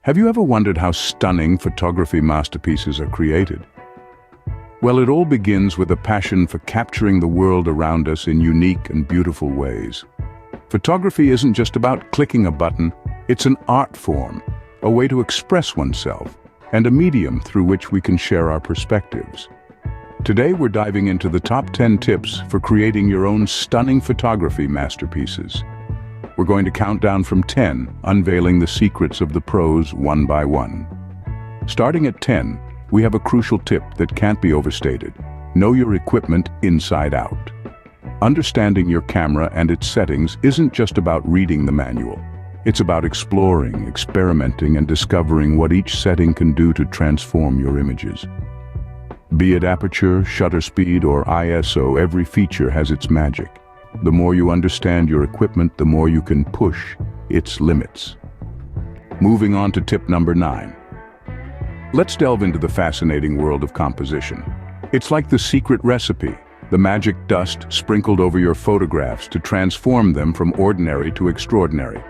Have you ever wondered how stunning photography masterpieces are created? Well, it all begins with a passion for capturing the world around us in unique and beautiful ways. Photography isn't just about clicking a button, it's an art form, a way to express oneself, and a medium through which we can share our perspectives. Today we're diving into the top 10 tips for creating your own stunning photography masterpieces. We're going to count down from 10, unveiling the secrets of the pros one by one. Starting at 10, we have a crucial tip that can't be overstated. Know your equipment inside out. Understanding your camera and its settings isn't just about reading the manual. It's about exploring, experimenting, and discovering what each setting can do to transform your images. Be it aperture, shutter speed, or ISO, every feature has its magic. The more you understand your equipment, the more you can push its limits. Moving on to tip number 9. Let's delve into the fascinating world of composition. It's like the secret recipe, the magic dust sprinkled over your photographs to transform them from ordinary to extraordinary.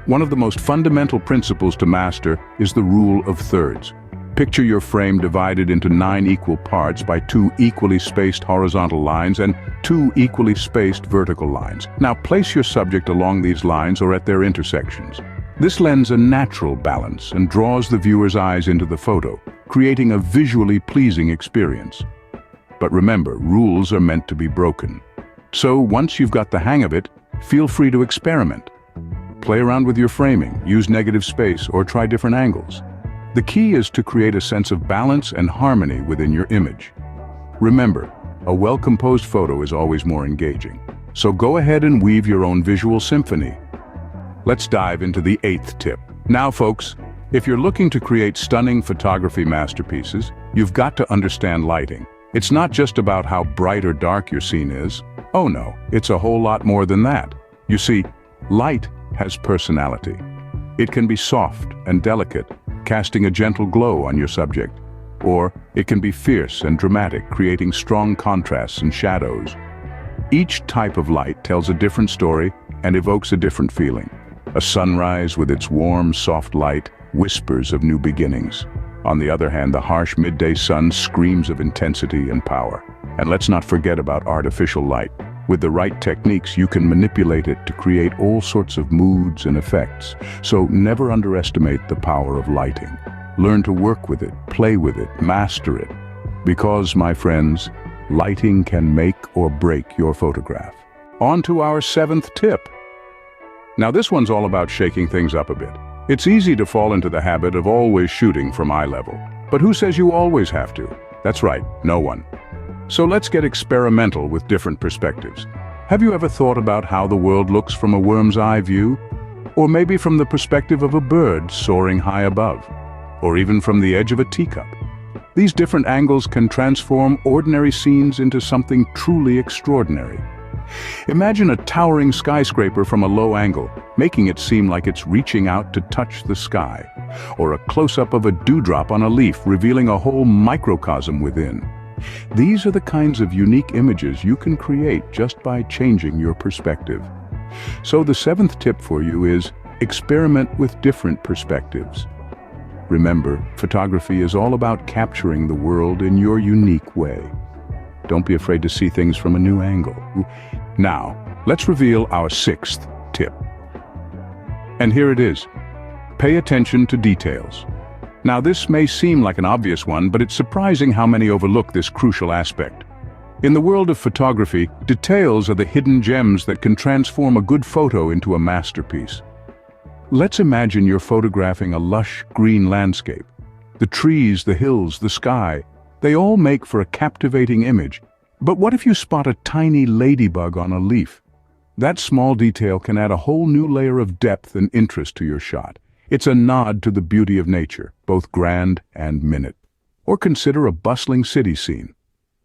One of the most fundamental principles to master is the rule of thirds. Picture your frame divided into 9 equal parts by 2 equally spaced horizontal lines and 2 equally spaced vertical lines. Now place your subject along these lines or at their intersections. This lends a natural balance and draws the viewer's eyes into the photo, creating a visually pleasing experience. But remember, rules are meant to be broken. So once you've got the hang of it, feel free to experiment. Play around with your framing, use negative space, or try different angles. The key is to create a sense of balance and harmony within your image. Remember, a well-composed photo is always more engaging. So go ahead and weave your own visual symphony. Let's dive into the 8th tip. Now folks, if you're looking to create stunning photography masterpieces, you've got to understand lighting. It's not just about how bright or dark your scene is. Oh no, it's a whole lot more than that. You see, light has personality. It can be soft and delicate, casting a gentle glow on your subject. Or it can be fierce and dramatic, creating strong contrasts and shadows. Each type of light tells a different story and evokes a different feeling. A sunrise with its warm, soft light whispers of new beginnings. On the other hand, the harsh midday sun screams of intensity and power. And let's not forget about artificial light. With the right techniques, you can manipulate it to create all sorts of moods and effects. So never underestimate the power of lighting. Learn to work with it, play with it, master it. Because, my friends, lighting can make or break your photograph. On to our 7th tip. Now this one's all about shaking things up a bit. It's easy to fall into the habit of always shooting from eye level. But who says you always have to? That's right, no one. So let's get experimental with different perspectives. Have you ever thought about how the world looks from a worm's eye view? Or maybe from the perspective of a bird soaring high above? Or even from the edge of a teacup? These different angles can transform ordinary scenes into something truly extraordinary. Imagine a towering skyscraper from a low angle, making it seem like it's reaching out to touch the sky. Or a close-up of a dewdrop on a leaf, revealing a whole microcosm within. These are the kinds of unique images you can create just by changing your perspective. So the 7th tip for you is experiment with different perspectives. Remember, photography is all about capturing the world in your unique way. Don't be afraid to see things from a new angle. Now, let's reveal our 6th tip. And here it is. Pay attention to details. Now this may seem like an obvious one, but it's surprising how many overlook this crucial aspect. In the world of photography, details are the hidden gems that can transform a good photo into a masterpiece. Let's imagine you're photographing a lush green landscape. The trees, the hills, the sky, they all make for a captivating image. But what if you spot a tiny ladybug on a leaf? That small detail can add a whole new layer of depth and interest to your shot. It's a nod to the beauty of nature, both grand and minute. Or consider a bustling city scene.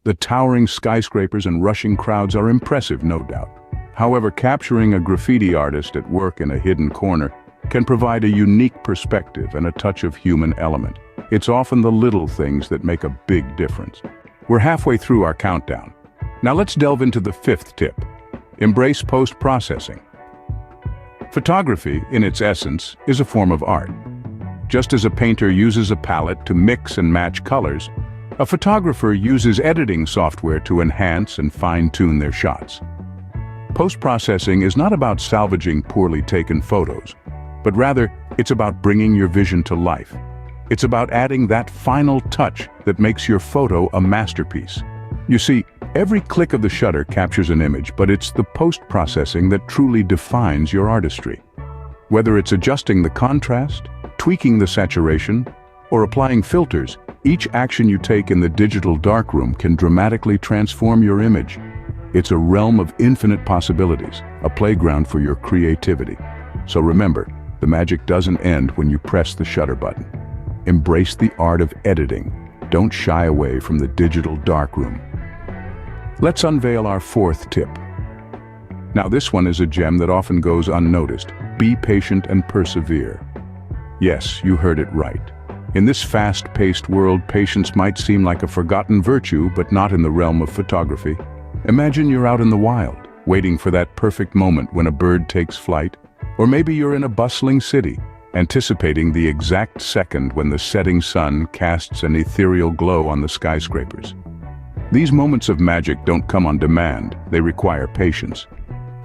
The towering skyscrapers and rushing crowds are impressive, no doubt. However, capturing a graffiti artist at work in a hidden corner can provide a unique perspective and a touch of human element. It's often the little things that make a big difference. We're halfway through our countdown. Now let's delve into the 5th tip. Embrace post-processing. Photography, in its essence, is a form of art. Just as a painter uses a palette to mix and match colors, a photographer uses editing software to enhance and fine-tune their shots. Post-processing is not about salvaging poorly taken photos, but rather it's about bringing your vision to life. It's about adding that final touch that makes your photo a masterpiece. You see, every click of the shutter captures an image, but it's the post-processing that truly defines your artistry. Whether it's adjusting the contrast, tweaking the saturation, or applying filters, each action you take in the digital darkroom can dramatically transform your image. It's a realm of infinite possibilities, a playground for your creativity. So remember, the magic doesn't end when you press the shutter button. Embrace the art of editing. Don't shy away from the digital darkroom. Let's unveil our fourth tip. Now this one is a gem that often goes unnoticed. Be patient and persevere. Yes, you heard it right. In this fast-paced world, patience might seem like a forgotten virtue, but not in the realm of photography. Imagine you're out in the wild, waiting for that perfect moment when a bird takes flight, or maybe you're in a bustling city, anticipating the exact second when the setting sun casts an ethereal glow on the skyscrapers. These moments of magic don't come on demand, they require patience.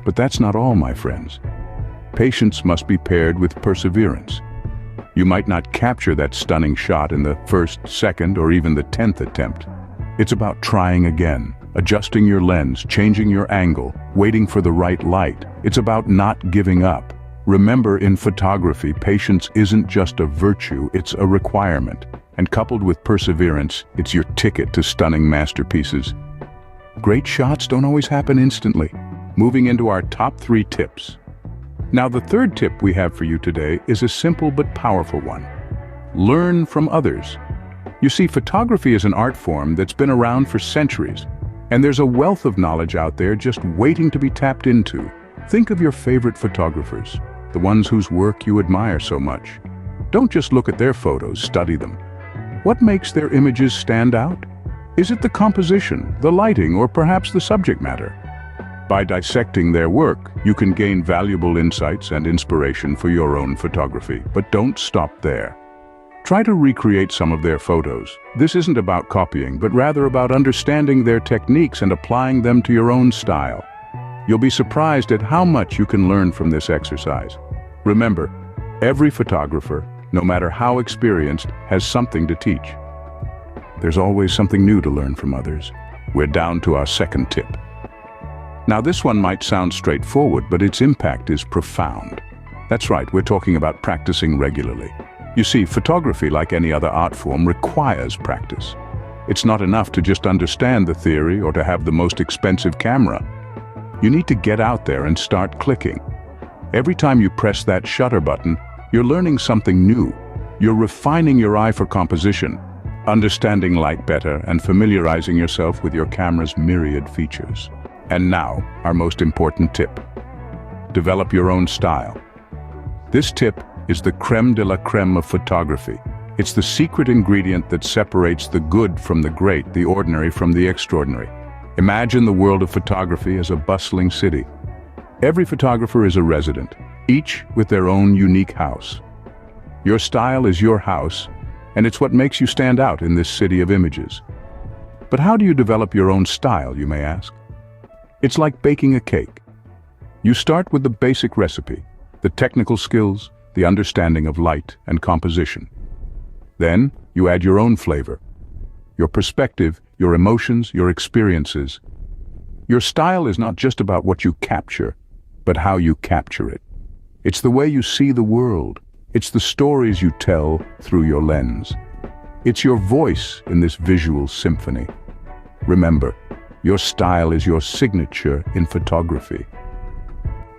But that's not all, my friends. Patience must be paired with perseverance. You might not capture that stunning shot in the first, second, or even the 10th attempt. It's about trying again, adjusting your lens, changing your angle, waiting for the right light. It's about not giving up. Remember, in photography, patience isn't just a virtue, it's a requirement. And coupled with perseverance, it's your ticket to stunning masterpieces. Great shots don't always happen instantly. Moving into our top 3 tips. Now, the third tip we have for you today is a simple but powerful one. Learn from others. You see, photography is an art form that's been around for centuries, and there's a wealth of knowledge out there just waiting to be tapped into. Think of your favorite photographers, the ones whose work you admire so much. Don't just look at their photos, study them. What makes their images stand out? Is it the composition, the lighting, or perhaps the subject matter? By dissecting their work, you can gain valuable insights and inspiration for your own photography. But don't stop there. Try to recreate some of their photos. This isn't about copying, but rather about understanding their techniques and applying them to your own style. You'll be surprised at how much you can learn from this exercise. Remember, every photographer, no matter how experienced, has something to teach. There's always something new to learn from others. We're down to our second tip. Now this one might sound straightforward, but its impact is profound. That's right, we're talking about practicing regularly. You see, photography, like any other art form, requires practice. It's not enough to just understand the theory or to have the most expensive camera. You need to get out there and start clicking. Every time you press that shutter button, you're learning something new. You're refining your eye for composition, understanding light better, and familiarizing yourself with your camera's myriad features. And now, our most important tip. Develop your own style. This tip is the crème de la crème of photography. It's the secret ingredient that separates the good from the great, the ordinary from the extraordinary. Imagine the world of photography as a bustling city. Every photographer is a resident, each with their own unique house. Your style is your house, and it's what makes you stand out in this city of images. But how do you develop your own style, you may ask? It's like baking a cake. You start with the basic recipe, the technical skills, the understanding of light and composition. Then you add your own flavor, your perspective, your emotions, your experiences. Your style is not just about what you capture, but how you capture it. It's the way you see the world. It's the stories you tell through your lens. It's your voice in this visual symphony. Remember, your style is your signature in photography.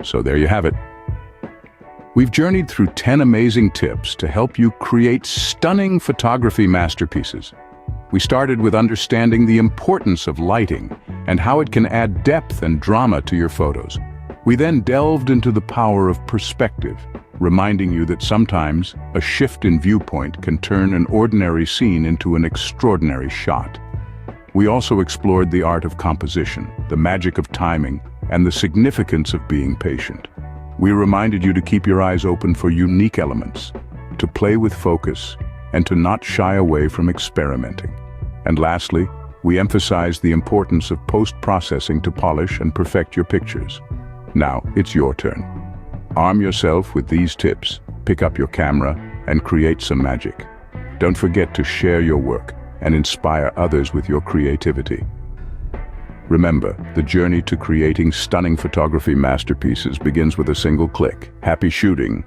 So there you have it. We've journeyed through 10 amazing tips to help you create stunning photography masterpieces. We started with understanding the importance of lighting and how it can add depth and drama to your photos. We then delved into the power of perspective, reminding you that sometimes a shift in viewpoint can turn an ordinary scene into an extraordinary shot. We also explored the art of composition, the magic of timing, and the significance of being patient. We reminded you to keep your eyes open for unique elements, to play with focus, and to not shy away from experimenting. And lastly, we emphasize the importance of post-processing to polish and perfect your pictures. Now, it's your turn. Arm yourself with these tips, pick up your camera, and create some magic. Don't forget to share your work and inspire others with your creativity. Remember, the journey to creating stunning photography masterpieces begins with a single click. Happy shooting!